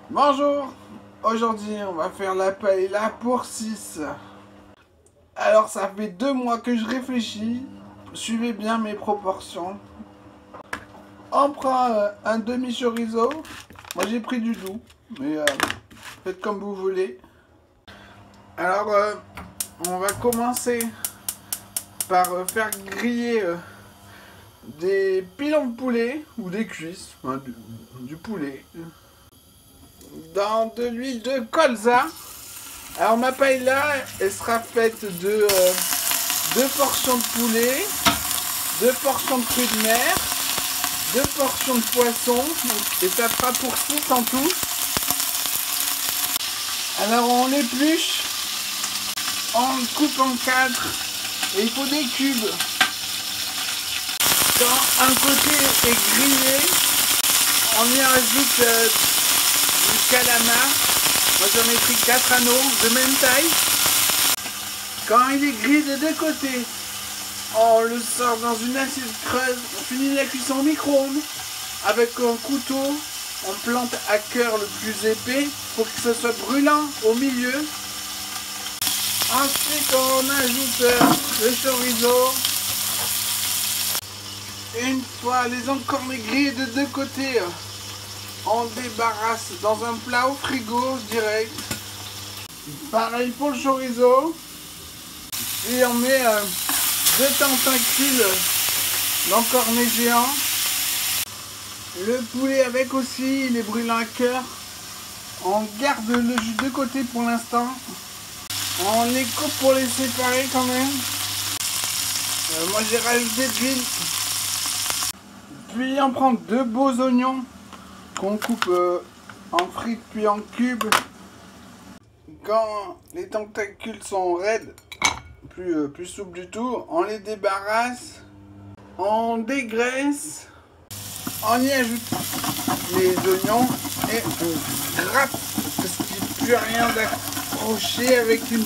Bonjour, aujourd'hui on va faire la paella pour 6. Alors ça fait 2 mois que je réfléchis, suivez bien mes proportions. On prend un demi chorizo, moi j'ai pris du doux, mais faites comme vous voulez. Alors on va commencer par faire griller des pilons de poulet ou des cuisses, hein, du poulet. Dans de l'huile de colza. Alors ma paella, elle sera faite de 2 portions de poulet, 2 portions de fruits de mer, 2 portions de poisson, et ça fera pour 6 en tout. Alors on l'épluche, on le coupe en 4, et il faut des cubes. Quand un côté est grillé, on y ajoute du calamar. Moi j'en ai pris 4 anneaux de même taille. Quand il est gris des deux côtés, on le sort dans une assiette creuse. On finit la cuisson au micro-ondes. Avec un couteau, on plante à cœur le plus épais pour que ce soit brûlant au milieu. Ensuite on ajoute le chorizo. Une fois les encornés grillés de deux côtés, on débarrasse dans un plat au frigo direct. Pareil pour le chorizo. Et on met 2 tentacules d'encornés géants. Le poulet avec aussi, il est brûlant à cœur. On garde le jus de côté pour l'instant. On les coupe pour les séparer quand même. Moi j'ai rajouté de l'huile. Puis on prend 2 beaux oignons qu'on coupe en frites puis en cubes. Quand les tentacules sont raides, plus souples du tout, on les débarrasse, on dégraisse, on y ajoute les oignons et on gratte parce qu'il n'y a plus rien d'accroché avec une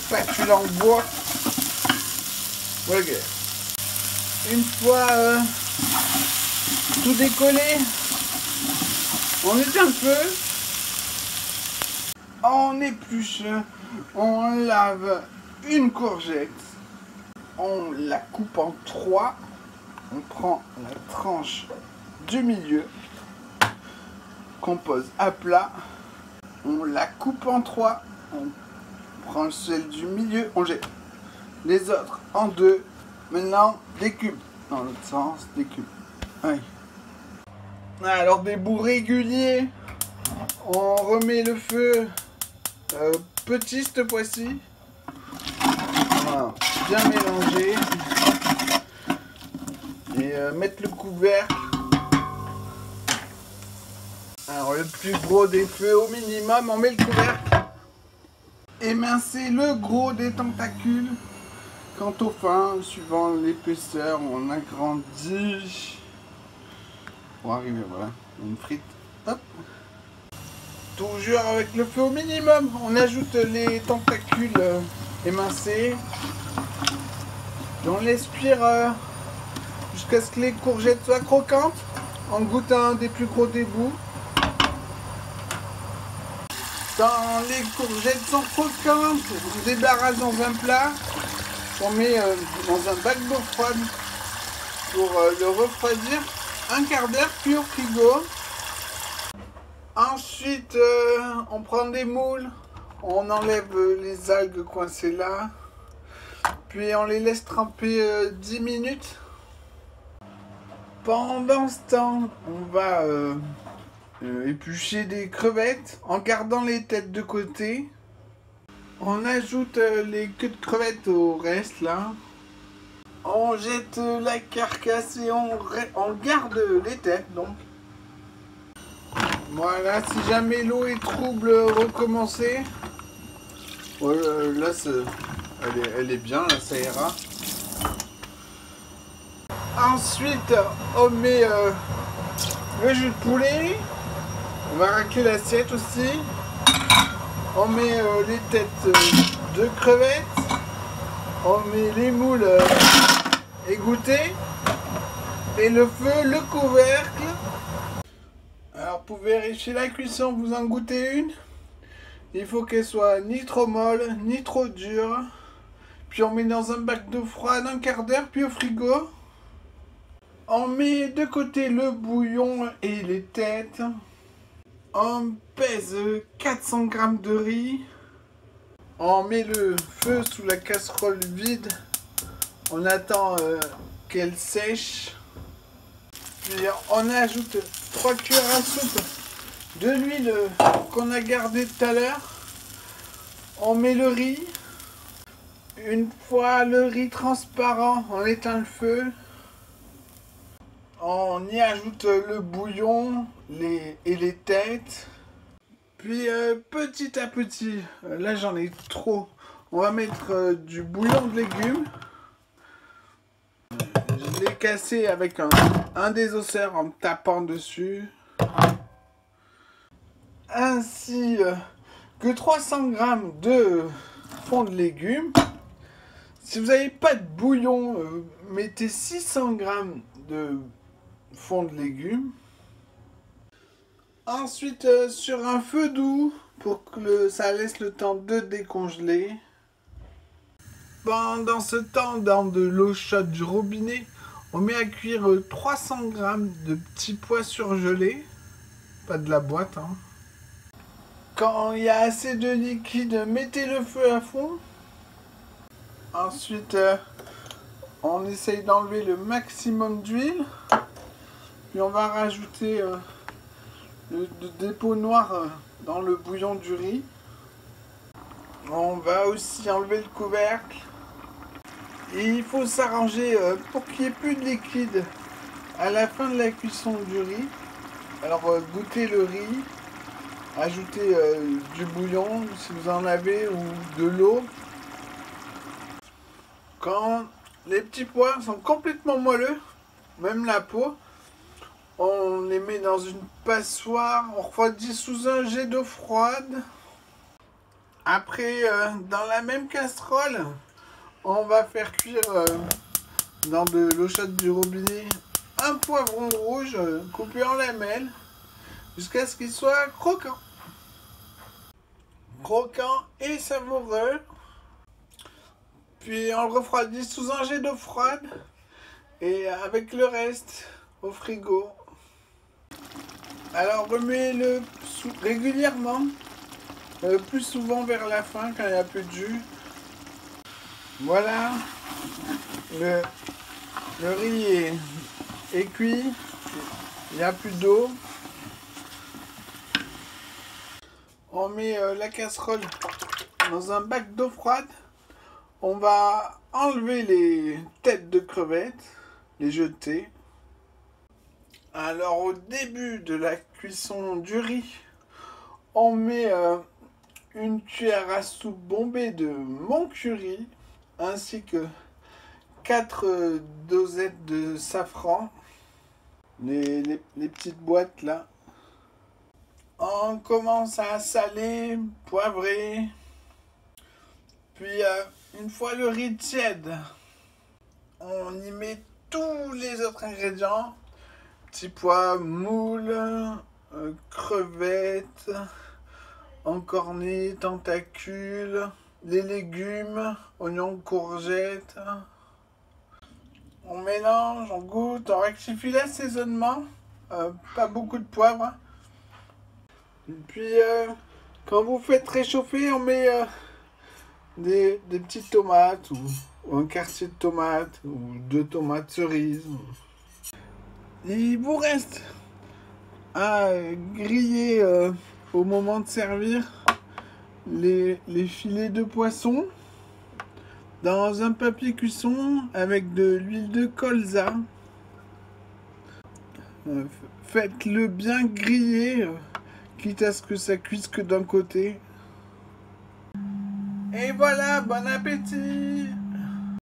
spatule en bois. Ok. Une fois tout décollé, on éteint le feu, on épluche, on lave une courgette, on la coupe en 3, on prend la tranche du milieu, qu'on pose à plat, on la coupe en 3, on prend celle du milieu, on jette les autres en 2, maintenant des cubes, dans l'autre sens, des cubes. Ouais. Alors des bouts réguliers, on remet le feu petit cette fois-ci. Voilà, bien mélanger et mettre le couvercle. Alors le plus gros des feux au minimum, on met le couvercle. Émincer le gros des tentacules. Quant au fin, suivant l'épaisseur, on agrandit. Pour arriver, voilà, une frite, hop. Toujours avec le feu au minimum, on ajoute les tentacules émincés. Et on laisse cuire jusqu'à ce que les courgettes soient croquantes. On goûte un des plus gros des bouts. Quand les courgettes sont croquantes, on débarrasse dans un plat. On met dans un bac d'eau froide pour le refroidir. Un quart d'heure, puis au frigo. Ensuite, on prend des moules, on enlève les algues coincées là, puis on les laisse tremper 10 minutes. Pendant ce temps, on va éplucher des crevettes en gardant les têtes de côté. On ajoute les queues de crevettes au reste là. On jette la carcasse et on garde les têtes donc. Voilà, si jamais l'eau est trouble, recommencer. Ouais, là, elle est bien, là, ça ira. Ensuite, on met le jus de poulet. On va racler l'assiette aussi. On met les têtes de crevettes. On met les moules égouttées. Et le feu, le couvercle. Alors pour vérifier la cuisson, vous en goûtez une. Il faut qu'elle soit ni trop molle, ni trop dure. Puis on met dans un bac d'eau froide un quart d'heure, puis au frigo. On met de côté le bouillon et les têtes. On pèse 400 g de riz. On met le feu sous la casserole vide. On attend qu'elle sèche. Puis on ajoute 3 cuillères à soupe de l'huile qu'on a gardée tout à l'heure. On met le riz. Une fois le riz transparent, on éteint le feu. On y ajoute le bouillon et les têtes. Puis petit à petit, là j'en ai trop, on va mettre du bouillon de légumes. Je l'ai cassé avec un désosseur en tapant dessus. Ainsi que 300 g de fond de légumes. Si vous n'avez pas de bouillon, mettez 600 g de fond de légumes. Ensuite, sur un feu doux, pour que ça laisse le temps de décongeler. Pendant ce temps, dans de l'eau chaude du robinet, on met à cuire 300 g de petits pois surgelés. Pas de la boîte, hein. Quand il y a assez de liquide, mettez le feu à fond. Ensuite, on essaye d'enlever le maximum d'huile. Puis on va rajouter le dépôt noir dans le bouillon du riz. On va aussi enlever le couvercle. Et il faut s'arranger pour qu'il n'y ait plus de liquide à la fin de la cuisson du riz. Alors goûtez le riz. Ajoutez du bouillon si vous en avez ou de l'eau. Quand les petits pois sont complètement moelleux, même la peau, on les met dans une passoire, on refroidit sous un jet d'eau froide. Après, dans la même casserole, on va faire cuire dans de l'eau chaude du robinet un poivron rouge coupé en lamelles jusqu'à ce qu'il soit croquant. Croquant et savoureux. Puis on le refroidit sous un jet d'eau froide et avec le reste au frigo. Alors remuez-le régulièrement, plus souvent vers la fin quand il n'y a plus de jus. Voilà, le riz est cuit, il n'y a plus d'eau. On met la casserole dans un bac d'eau froide. On va enlever les têtes de crevettes, les jeter. Alors au début de la cuisson du riz, on met une cuillère à soupe bombée de mon curry, ainsi que 4 dosettes de safran, les petites boîtes là. On commence à saler, poivrer, puis une fois le riz tiède, on y met tous les autres ingrédients. Petits pois, moules, crevettes, encornés, tentacules, les légumes, oignons, courgettes. On mélange, on goûte, on rectifie l'assaisonnement, pas beaucoup de poivre. Puis quand vous faites réchauffer, on met des petites tomates ou un quartier de tomate ou 2 tomates cerises. Il vous reste à griller au moment de servir les filets de poisson dans un papier cuisson avec de l'huile de colza. Faites-le bien griller, quitte à ce que ça cuise que d'un côté. Et voilà, bon appétit!